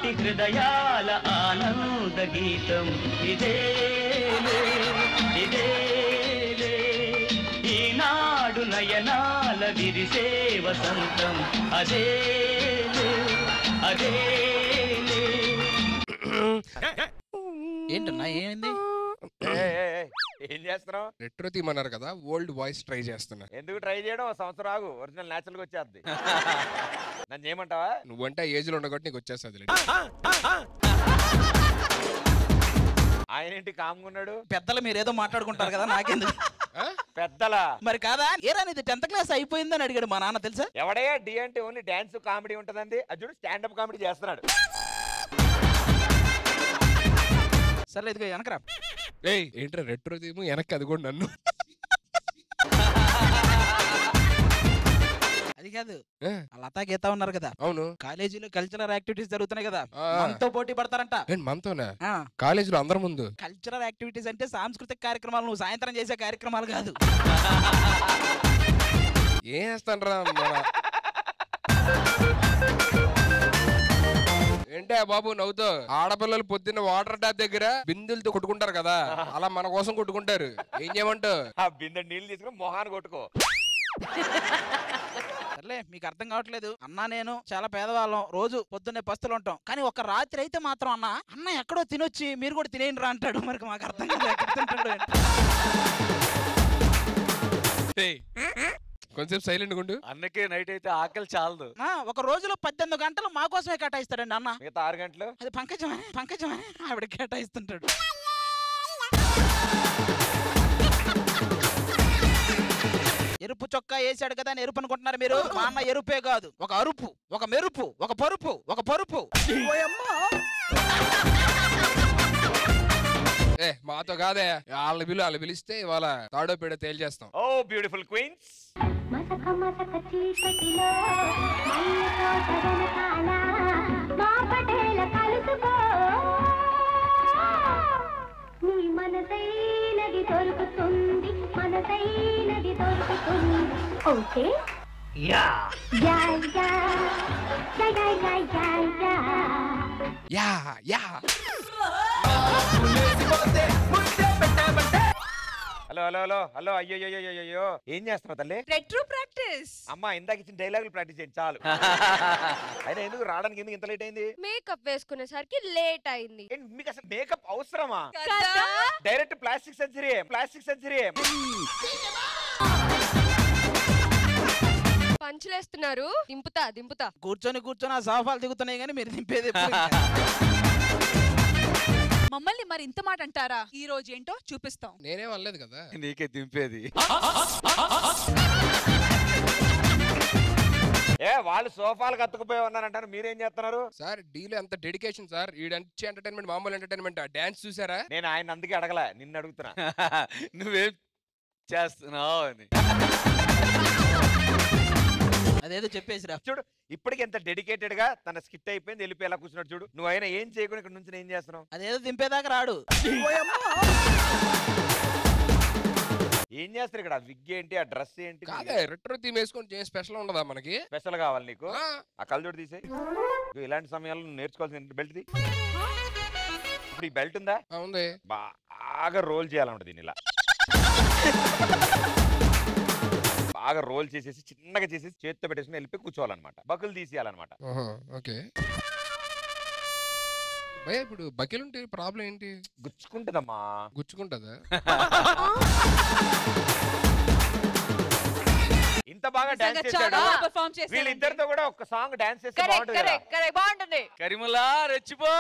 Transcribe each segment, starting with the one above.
కోటి హృదయాల ఆనంద గీతం ఇదేలే ఇదేలే ఈనాడు నయనాల విరిసే వసంతం అదేలే అదేలే. ఏంటన్నా ఏమైంది? ఏం చేస్తున్నావు? రెట్రో థీమ్ అన్నారు కదా, ఓల్డ్ వాయిస్ ట్రై చేస్తున్నా. ఎందుకు ట్రై చేయడం? సంవత్సరం ఆగు, ఒరిజినల్ నేచురల్ గా వచ్చేద్ది. నన్ను చేయమంటావా? నువ్వంటే ఏజ్ లో ఉండగొట్టి నీకు వచ్చేస్తుంది. ఆయన ఏంటి కామ్గున్నాడు? పెద్దలు మీరేదో మాట్లాడుకుంటారు కదా, నాకెందుకు? పెద్దలా మరి కాదా? ఏరా నీది 10th క్లాస్ అయిపోయిందని అడిగాడు మా నాన్న, తెలుసా? ఎవడయ్యా డి అంటే ఓన్లీ డాన్స్ కామెడీ ఉంటదండి. అర్జుడు స్టాండప్ కామెడీ చేస్తున్నాడు. సర్లే ఇదిగో వెనకరా. ఏంట్రా రెట్రో థీమ్ వెనక్కి, అది కూడా నన్ను. అది కాదు, లతా గీత ఉన్నారు కదా, అవును, కాలేజీలో కల్చరల్ యాక్టివిటీస్ జరుగుతున్నాయి కదా, మనతో పోటీ పడతారంట. మనతోనా? కాలేజీలో అందరి ముందు? కల్చరల్ యాక్టివిటీస్ అంటే సాంస్కృతిక కార్యక్రమాలు, నువ్వు సాయంత్రం చేసే కార్యక్రమాలు కాదు. ఏం చేస్తానరా ఏంటే బాబు నవ్వుతో? ఆడపిల్లలు పొద్దున్న వాటర్ ట్యాప్ దగ్గర బిందులతో కొట్టుకుంటారు కదా, అలా మన కోసం కొట్టుకుంటారు. ఏం చేయమంటావు? ఆ బిందె నీళ్ళు తీసుకుని మొహాన్ని కొట్టుకో. సర్లే, మీకు అర్థం కావట్లేదు. అన్న నేను చాలా పేదవాళ్ళం, రోజు పొద్దున్నే పస్తులు ఉంటాం. కానీ ఒక రాత్రి అయితే మాత్రం అన్న ఎక్కడో తినొచ్చి మీరు కూడా తినేయండి రా అంటాడు. మరి మాకు అర్థం కాదు, ఎక్కడ తింటాడు. కొంచెం సైలెంట్ గుండు. అన్నకే నైట్ అయితే ఆకలి చాలదు. ఒక రోజులో 18 గంటలు మా కోసమే కేటాయిస్తాడండి అన్న. మిగతా 6 గంటలు అది పంకజమని ఆవిడ కేటాయిస్తుంటాడు. ఎరుపు చొక్కా వేసాడు కదా అని ఎరుపు అనుకుంటున్నారు మీరు. మా అన్న ఎరుపే కాదు, ఒక అరుపు, ఒక మెరుపు, ఒక పరుపు, ఒక పరుపు. మాతో కాదే, వాళ్ళు పిలిస్తే ఇవాళ తాడో పేడ తేల్చేస్తాం. Oh beautiful queens. Okay yeah yeah yeah yeah yeah yeah yeah. Hello hello hello hello. అయ్యో ఏం చేస్తున్నావు తల్లి? Retro practice. అమ్మా ఇందాక ఇచ్చిన డైలాగులు ప్రాక్టీస్ చేయండి చాలు. అయినా ఎందుకు రావడానికి ఎందుకు ఇంత లేట్ అయింది? మేకప్ వేసుకునేసరికి లేట్ అయింది. మీకు అసలు మేకప్ అవసరమా? కదా? Direct plastic surgery. పంచులేస్తున్నారు. దింపుతా. కూర్చొని ఆ సోఫాలు దిగుతున్నాయి కానీ మీరు దింపేది మమ్మల్ని మరి ఇంత మాట అంటారా? ఈ రోజు ఏంటో చూపిస్తాం. నేనేం అనలేదు కదా, నీకే దింపేది. వాళ్ళు సోఫాలు కత్తుకుపోయి ఉన్నారంటారు, మీరేం చేస్తున్నారు? సార్ డీలో ఎంత డెడికేషన్ సార్. ఈ ఎంటర్టైన్మెంట్ మామూలు ఎంటర్టైన్మెంట్. డాన్స్ చూసారా? నేను ఆయన అందుకే అడగల, నిన్ను అడుగుతున్నా. నువ్వేం చేస్తున్నావు అని. అదేదో చెప్పేసిరా. చూడు ఇప్పటికి ఎంత డెడికేటెడ్ గా తన స్కిట్ అయిపోయింది, వెళ్ళిపోయి ఎలా కూర్చున్నాడు చూడు. నువ్వు అయినా ఏం చేయకుండా ఇక్కడ నుంచి ఏం చేస్తున్నావు? అదేదో దింపేదాకా రాడు. ఏం చేస్తారు ఇక్కడ? విగ్ ఏంటి, ఆ డ్రెస్ ఏంటి? కాదే రెట్రో థీమ్ వేసుకొని స్పెషల్ ఉండదా మనకి? స్పెషల్ కావాలి నీకు? ఆ కళ్ళజోడు తీసేయి. ఇలాంటి సమయాల్లో నువ్వు నేర్చుకోవాల్సిన బెల్ట్ తీ. ఇప్పుడు ఈ బెల్ట్ ఉందా? ఉంది. బాగా రోల్ చేయాలంట దీన్ని. ఇలా బాగా రోల్ చేసేసి చిన్నగా చేసేసి చేతితో పెట్టేసుకుని వెళ్ళిపోయి కూర్చోవాలన్నమాట. బకులు తీసేయాలన్నమాట. ఓకే భయ్యా, ఇప్పుడు బకిల్ ఉంటే ప్రాబ్లం ఏంటి? గుచ్చుకుంటుందమ్మా. గుచ్చుకుంటుందా? ఇంత బాగా డాన్స్ చేశాడు. వీళ్ళిద్దరితో కూడా ఒక సాంగ్ డాన్స్ చేస్తే బాగుంటుంది. కరిములా రెచ్చిపో.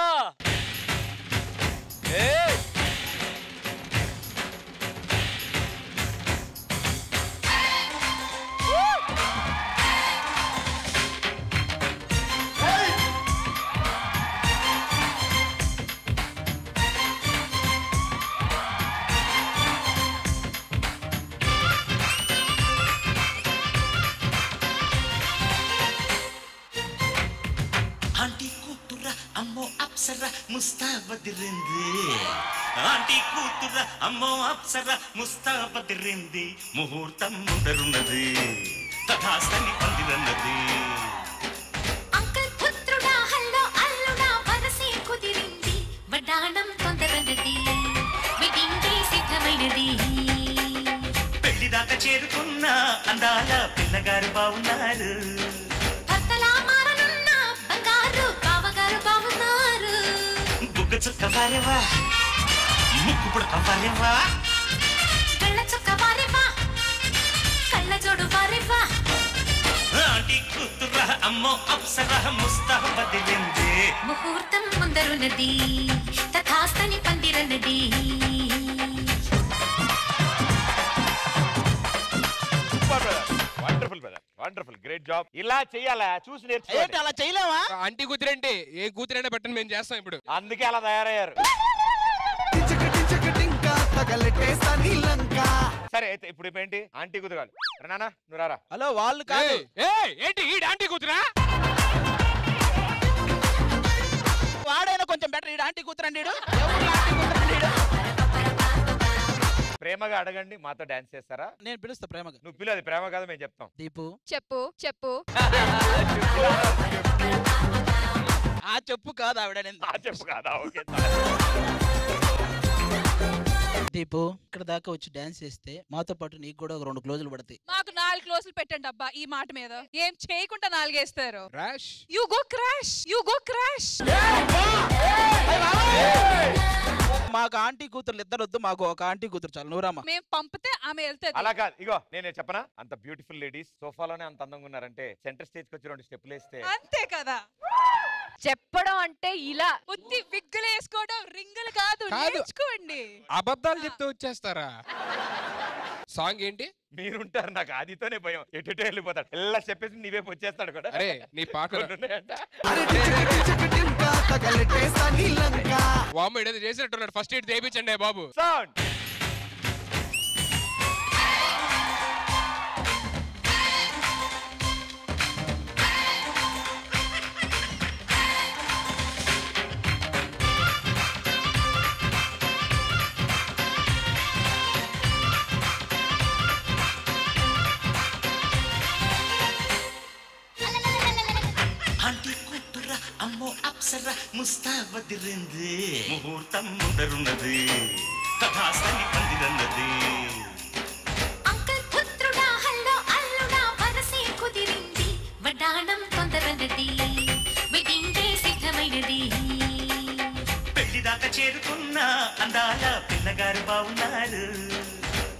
ముస్తాబదిరింది ఆంటీ కూతుర అమ్మో అప్సర ముస్తాబదిరింది ముహూర్తం ముందరున్నది తథాస్తని పందిరన్నది అంకుల్ పుత్రుడా హల్లో అల్లుడా వర చేరుకున్న అందాల పిల్లగారు బాగున్నారు బుగ్గ చుక్క వారేవా ముక్కు పుడక వారేవా ఆంటీ కూతురా అమ్మో అప్సరా ముస్తాహ బదిలింది ముహూర్తం ముందరున్నది తథాస్తని పందిరన్నది wonderful brother wonderful great job ఇలా చెయ్యాలా చూసి నేర్చుకోండి ఏంటి అలా చేయలేవా ఆంటీ కూతురేంటి ఏ కూతురైనా పెట్టండి మేము చేస్తాం ఇప్పుడు అందుకే అలా తయారయ్యారు సరే అయితే ఇప్పుడు ఏంటి ఆంటీ కుదరాలి నాన్న నువ్వు రారా హలో వాళ్ళు కాదు ఏంటి ఈ ఆంటీ కూతురా వాడైనా కొంచెం బెటర్ ఈ ఆంటీ కూతురండి ప్రేమగా అడగండి మాతో డాన్స్ చేస్తారా నేను పిలుస్తా ప్రేమగా నువ్వు పిలు అది ప్రేమ కాదు మేము చెప్తాం దీపు చెప్పు చెప్పు ఆ చెప్పు కాదు ఆవిడ చెప్పు కాదా ఓకే దీపు ఇక్కడ దాకా వచ్చి డాన్స్ చేస్తే మాతో పాటు నీకు కూడా ఒక 2 క్లోజులు పడతాయి మాకు 4 క్లోజులు పెట్టండి అబ్బా ఈ మాట మీద ఏం చేయకుండా 4 వేస్తారు రాష్ యు గో క్రాష్ మాకు ఆంటీ కూతురు ఇద్దరు వద్దు మాకు ఒక ఆంటీ కూతురు చాలు నువ్వురామా మేము పంపితే ఆమె వెళ్తే అలా కాదు ఇగో నేను చెప్పనా అంత బ్యూటిఫుల్ లేడీస్ సోఫాలోనే అంత అందంగా ఉన్నారంటే సెంటర్ స్టేజ్ కి వచ్చి 2 స్టెప్పులు వేస్తే అంతే కదా చెప్పడం అంటే ఇలా ఉత్తి విగ్గులు వేసుకోవడం రింగులు కాదు కాదు. నేర్చుకోండి అబద్ధాలు చెప్తూ వచ్చేస్తారా సాంగ్ ఏంటి మీరుంటారు నాకు ఆదితోనే భయం ఎటు వెళ్ళిపోతాడు ఎలా చెప్పేసి నీవే వచ్చేస్తాడు కూడా అరే నీ పాట కొన్ని ఉన్నాయంట. వామ్మ ఏదో చేసినట్టున్నాడు ఫస్ట్ ఎయిడ్ తెప్పించండి బాబు Sound. ఆంటీ కూతురా అమ్మో అప్సరా ముస్తాబదిరింది ముహూర్తం ముందరున్నది తథాస్తని పందిరన్నది అంకల్ పుత్రుడా హల్లో అల్లుడా వరసే కుదిరింది వడ్డాణం తొందరన్నది వెడ్డింగ్ డే సిద్ధమైనది పెళ్లి దాకా చేరుకున్న అందాల పిల్లగారు బాగున్నారు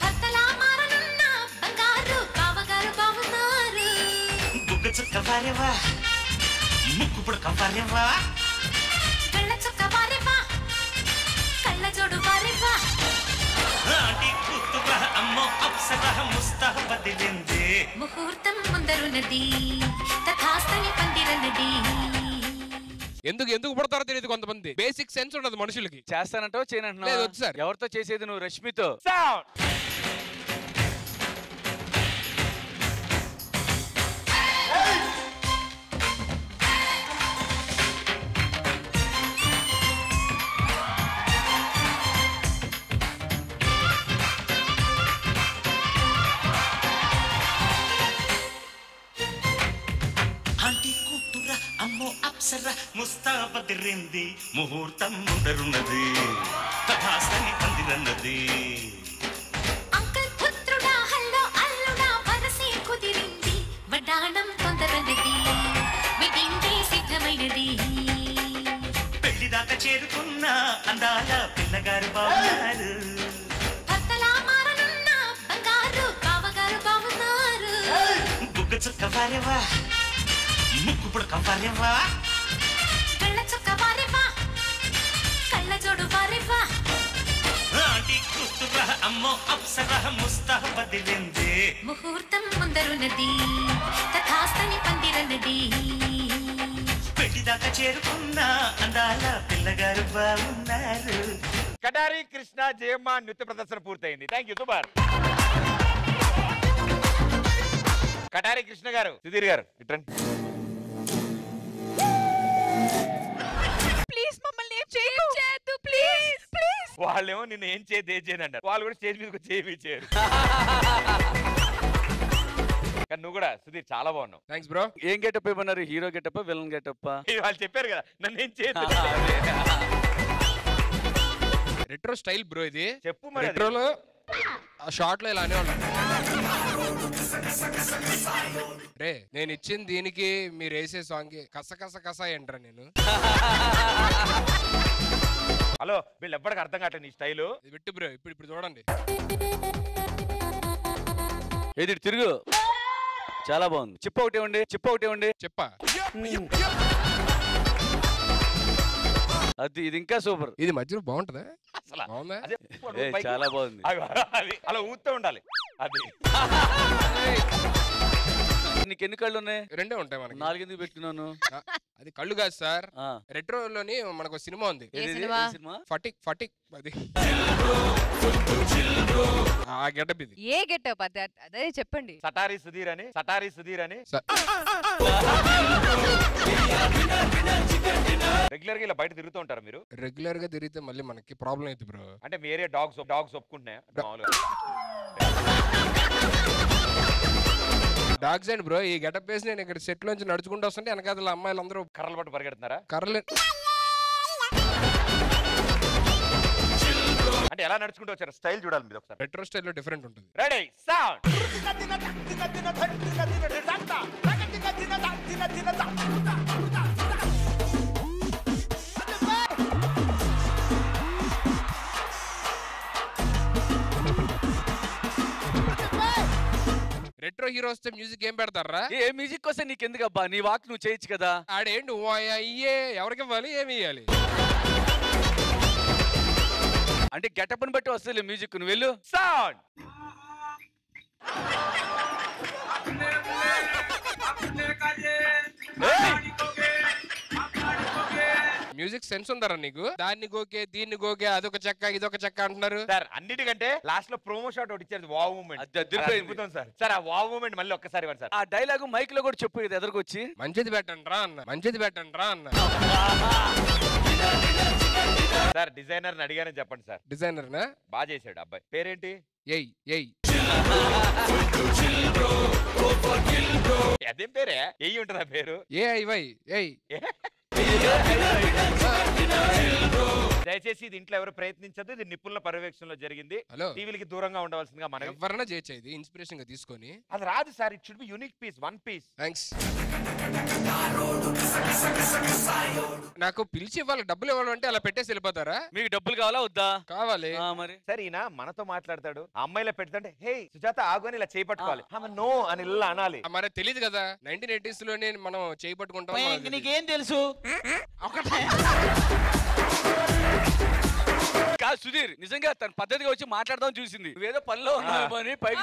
భర్తలా మారనున్న బంగారు బావగారు బావున్నారు బుగ్గ చుక్క వారేవా ముక్కు పుడక వారేవా కళ్ళ చుక్క వారేవా కళ్ళ జోడు వారేవా ఆంటీ కూతురా అమ్మో అప్సరా ముస్తాహ బదిలింది ముహూర్తం ముందరున్నది తథాస్తని పందిరన్నది ఎందుకు ఎందుకు పుడతారో తెలియదు కొంతమంది బేసిక్ సెన్స్ ఉండదు మనుషులకి చేస్తానంటావు లేదు, చేయనంటున్నావు వద్దు సార్. ఎవరితో చేసేది నువ్వు రష్మితో Sound. ఆంటీ కూతురా అమ్మో అప్సరా ముస్తాబదిరింది ముహూర్తం ముందరున్నది తథాస్తని పందిరన్నది అంకల్ పుత్రుడా హల్లో అల్లుడా వరసే కుదిరింది వడ్డాణం తొందరన్నది వెడ్డింగ్ డే సిద్ధమైనది పెళ్లి దాకా చేరుకున్న అందాల పిల్లగారు బాగున్నారు భర్తలా మారనున్న బంగారు బావగారు బావున్నారు బుగ్గ చుక్క వారేవా ముక్కు పుడక వారేవా కళ్ళ చుక్క వారేవా కళ్ళ జోడు వారేవా ఆంటీ కూతురా అమ్మో అప్సరా ముస్తాహ బదిలింది ముహూర్తం ముందరున్నది తథాస్తని పందిరన్నది పెళ్లి దాకా చేరుకున్న అందాల పిల్లగారు బాగున్నారు కటారి కృష్ణ జయమ్మ నృత్య ప్రదర్శన పూర్తయింది థ్యాంక్ యూ సుబార్ కటారి కృష్ణ గారు సుధీర్ గారు ఇట్రండి ప్లీజ్ మమ్మల్ని ఏం చేయొద్దు ప్లీజ్ ప్లీజ్ వాళ్ళేమో నిన్ను ఏం చేయదు ఏం చేయదు అంటారు వాళ్ళు కూడా స్టేజ్ మీదకి వచ్చి ఏమీ చేయరు కానీ నువ్వు కూడా సుధీర్ చాలా బాగున్నావు థ్యాంక్స్ బ్రో ఏం గెటప్ ఇవ్వన్నారు హీరో గెటప్ విలన్ గెటప్ వాళ్ళు చెప్పారు కదా నన్ను ఏం చేయదు రెట్రో స్టైల్ బ్రో ఇది చెప్పు మరి అది. రెట్రోలో ఆ షార్ట్ లో ఇలానే ఉన్నాడు రే నేను ఇచ్చిన దీనికి మీరు వేసే సాంగ్ కి కస కస కస ఏంట్రా నేను. హలో వీళ్ళు ఎప్పటికి అర్థం కావట్లేదు నీ స్టైలు. విట్టు బ్రో ఇప్పుడు చూడండి. ఏది తిరుగు చాలా బాగుంది. చిప్ప ఒకటి ఇవ్వండి. చెప్పా అది ఇది ఇంకా సూపర్. ఇది మధ్యలో బాగుంటదా? అసలు బాగుందా? అదే చాలా బాగుంది. అది అలా ఊతూ ఉండాలి. అది నీకు ఎన్ని కళ్ళు ఉన్నాయి? రెండే ఉంటాయి మనకి. 4 ఎందుకు పెట్టుకున్నాను? అది కళ్ళు కాదు సార్. రెట్రోలోని మనకు సినిమా ఉంది. ఫటిక్ అది ఆ గెటప్ ఇది. ఏ గెటప్ అదే చెప్పండి. సటారీ సుధీర్ అని రెగ్యులర్ గా ఇలా బయట తిరుగుతూ ఉంటారు మీరు? రెగ్యులర్ గా తిరిగితే మళ్ళీ మనకి ప్రాబ్లం అవుతుంది బ్రో. అంటే మీ ఏరియా డాగ్స్ ఒప్పుకుంటున్నాయా? డాగ్స్ అండ్ బ్రో ఈ గెటప్ వేసి నేను ఇక్కడ సెట్ లోంచి నడుచుకుంటూ వస్తుంటే వెనకాల అమ్మాయిలు అందరూ కర్రలు పట్టు పరిగెడుతున్నారా? కర్రలు అంటే ఎలా నడుచుకుంటూ వచ్చారు? స్టైల్ చూడాలి మీరు ఒకసారి. రెట్రో స్టైల్లో డిఫరెంట్ ఉంటుంది. Ready sound. రెట్రో హీరో వస్తే మ్యూజిక్ ఏం పెడతారా? ఏ మ్యూజిక్ వస్తే నీకెందుకు అబ్బా? నీ వాక్ నువ్వు చేయొచ్చు కదా. ఆడేంటి అయ్యే ఎవరికి ఇవ్వాలి ఏమి ఇవ్వాలి? అంటే గెటప్ ని బట్టి వస్తుంది మ్యూజిక్. నువ్వు వెళ్ళు. సౌండ్. మ్యూజిక్ సెన్స్ ఉందరా నీకు? దాన్ని గోకే దీన్ని గోకే అదొక చెక్క ఇదొక చెక్క అంటున్నారు సార్. అన్నిటికంటే లాస్ట్ లో ప్రోమో షాట్ ఒకటి ఇచ్చారు. Wow moment sir. ఆ వావ్ మూమెంట్ మళ్ళీ ఒక్కసారి ఇవ్వండి సార్. ఆ డైలాగ్ మైక్ లో కూడా చెప్పు ఎదురుకొచ్చి. మంచిది పెట్టండి రా అన్న. సార్ డిజైనర్ అడిగానని చెప్పండి సార్. డిజైనర్ నా బాగా చేశాడు అబ్బాయి. పేరేంటి? అదేం పేరే? ఎయ్యి ఉంటుందా పేరు? దయచేసి ఇది ఇంట్లో ఎవరు ప్రయత్నించదు. ఇది నిపుణుల పర్యవేక్షణలో జరిగింది. టీవీలకి దూరంగా ఉండవలసిందిగా మనం ఎవరైనా చేయొచ్చు. ఇన్స్పిరేషన్ గా తీసుకొని. అది రాదు sir. It should be unique piece, one piece. Thanks. నాకు పిలిచి ఇవ్వాలి, డబ్బులు ఇవ్వాలంటే అలా పెట్టేసి వెళ్ళిపోతారా? మీకు డబ్బులు కావాలా వద్దా? కావాలి. మరి సరే ఈయన మనతో మాట్లాడతాడు. అమ్మాయిలా పెడుతుంటే హే సుజాత ఆగు అని ఇలా చేయి పట్టుకోవాలి. నో అని ఇలా అనాలి. మరి తెలియదు కదా 1980s లోనే మనం చేయి పట్టుకుంటాం. నీకేం తెలుసు? కాదు సుధీర్, నిజంగా తన పద్ధతిగా వచ్చి మాట్లాడదాం చూసింది. నువ్వేదో పనిలో ఉన్నావని పైకి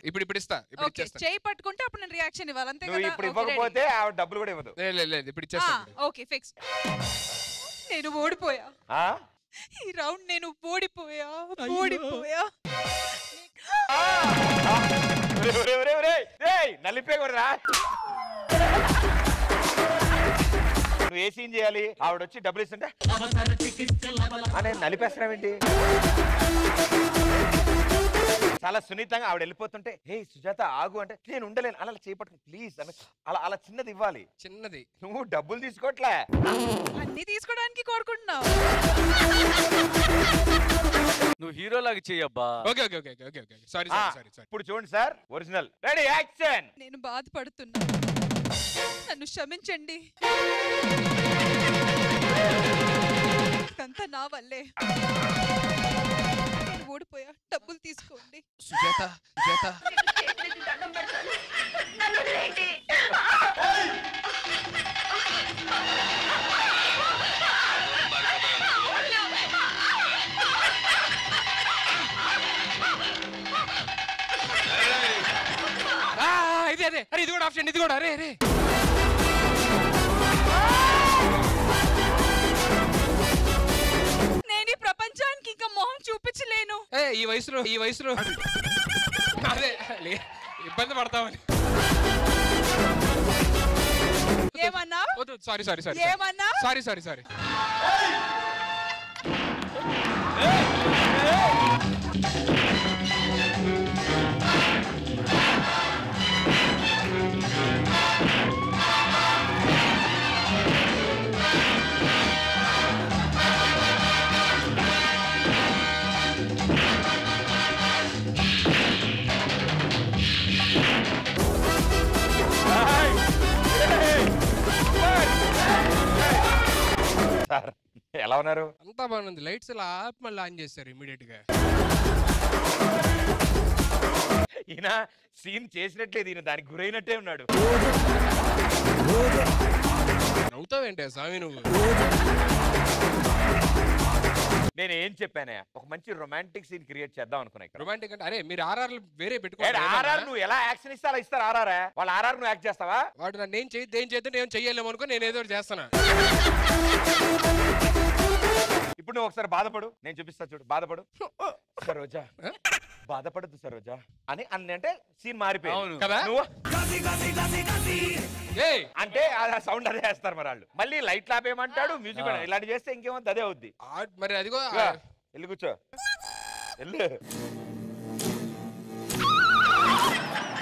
ఇప్పుడు ఇస్తా. చేయి పట్టుకుంటే అప్పుడు నేను రియాక్షన్ ఇవ్వాలి అంతే కదా. ఇప్పుడు ఇవ్వకపోతే ఆవిడ డబ్బులు కూడా ఇవ్వదు. లేదు ఇప్పుడు ఇచ్చేస్తా. Okay fix. నేను ఓడిపోయా. ఈ రౌండ్ నేను ఓడిపోయా. నలిపే కూడా నువ్వు ఏ సీన్ చేయాలి? ఆవిడ వచ్చి డబ్బులు ఇస్తుంటే అనే నలిపేస్తున్నావేంటి? చాలా సున్నితంగా ఆవిడ వెళ్ళిపోతుంటే హే సుజాత ఆగు అంటే నేను ఉండలేను అలా చేపట్టుకుని ప్లీజ్ అని అలా చిన్నది ఇవ్వాలి. చిన్నది. నువ్వు డబ్బులు తీసుకోవట్లే, అన్ని తీసుకోవడానికి కోరుకుంటున్నావు. నువ్వు హీరో లాగా చెయ్యబ్బా. Okay sorry. ఇప్పుడు చూడండి సార్ ఒరిజినల్. Ready action. నేను బాధపడుతున్నా, నన్ను క్షమించండి. ఇదంతా నా వల్లే. ఓడిపోయా, డబ్బులు తీసుకోండి. సుజాత అరే ఇది కూడా ఆప్షన్, ఇది కూడా. అరే నేను ఈ ప్రపంచానికి ఇంకా మొహం చూపించలేను. ఈ వయసులో అదే ఇబ్బంది పడతామని. ఏమన్నా? సారీ ఏమన్నా? సారీ. ఉన్నారు? అంతా బాగుంది. లైట్స్ ఇలా ఆపి మళ్ళీ ఆన్ చేస్తారు ఇమీడియట్ గా. ఈయన సీన్ చేసినట్లేదు, ఈయన దానికి గురైనట్టే ఉన్నాడు. నవ్వుతావేంటే స్వామి నువ్వు? నేను ఏం చెప్పానే, ఒక మంచి రొమాంటిక్ సీన్ క్రియేట్ చేద్దాం అనుకున్నా. రొమాంటిక్ అంటే అరే మీరు ఆర్ఆర్ వేరే పెట్టుకోండి. ఆర్ఆర్ నువ్వు ఎలా యాక్షన్ ఇస్తా అలా ఇస్తారు. ఆర్ఆర్ వాళ్ళ ఆర్ఆర్ నువ్వు యాక్ట్ చేస్తావా? వాడు నన్ను ఏం చేద్దాం నేను చెయ్యలేము అనుకో, నేను ఏదో చేస్తాను. ఇప్పుడు నువ్వు ఒకసారి బాధపడు, నేను చూపిస్తా చూడు. బాధపడు సరోజా, బాధపడద్దు సరోజా అని అంటే సీన్ మారిపోయింది కదా. నువ్వు అంటే ఆ సౌండ్ అదే వేస్తారు మరి వాళ్ళు. మళ్ళీ లైట్ ఆపేయమంటాడు, మ్యూజిక్ ఇలాంటి చేస్తే ఇంకేమంత అదే అవుద్ది. మరి అదిగో వెళ్ళి కూర్చో, వెళ్ళు.